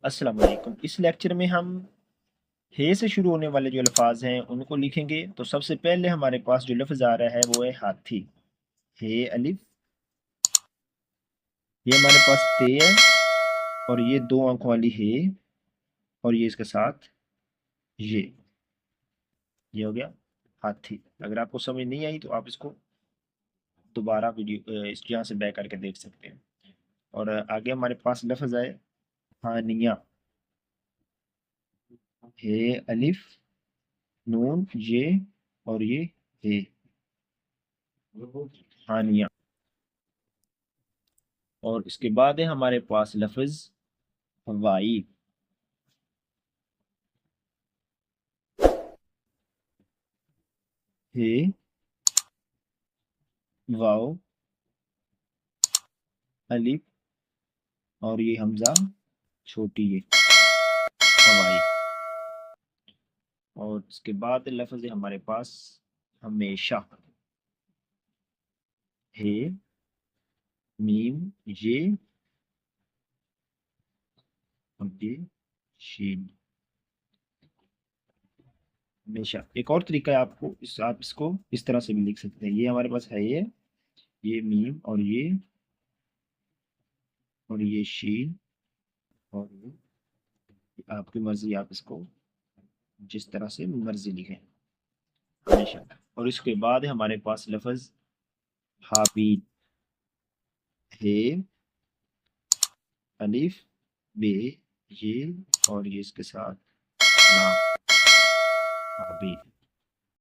السلام علیکم۔ اس لیکچر میں ہم ہے سے شروع ہونے والے جو الفاظ ہیں ان کو لکھیں گے۔ تو سب سے پہلے ہمارے پاس جو لفظ آ رہا ہے وہ ہے ہاتھی۔ ہے الف، یہ ہمارے پاس تے ہے اور یہ دو آنکھوں والی ہے اور یہ اس کے ساتھ یہ ہو گیا ہاتھی۔ اگر آپ کو سمجھ نہیں آئی تو آپ اس کو دوبارہ ویڈیو اس یہاں سے بیک کر کے دیکھ سکتے ہیں۔ اور آگے ہمارے پاس لفظ ہے ہانیہ۔ ہے الف، نون، یہ اور یہ ہے ہانیہ۔ اور اس کے بعد ہے ہمارے پاس لفظ ہوائی۔ ہے واو الف اور یہ حمزہ چھوٹی ہے ہوائی۔ اور اس کے بعد لفظ ہے ہمارے پاس ہمیشہ۔ ہے میم یہ اور یہ شین، ہمیشہ۔ ایک اور طریقہ ہے آپ اس کو اس طرح سے بھی لکھ سکتے ہیں۔ یہ ہمارے پاس ہے یہ میم اور یہ شین اور یہ آپ کی مرضی، آپ اس کو جس طرح سے مرضی لکھیں ہمیشہ۔ اور اس کے بعد ہے ہمارے پاس لفظ حابیل۔ ہے الف بے یہ اور یہ اس کے ساتھ لام، حابیل۔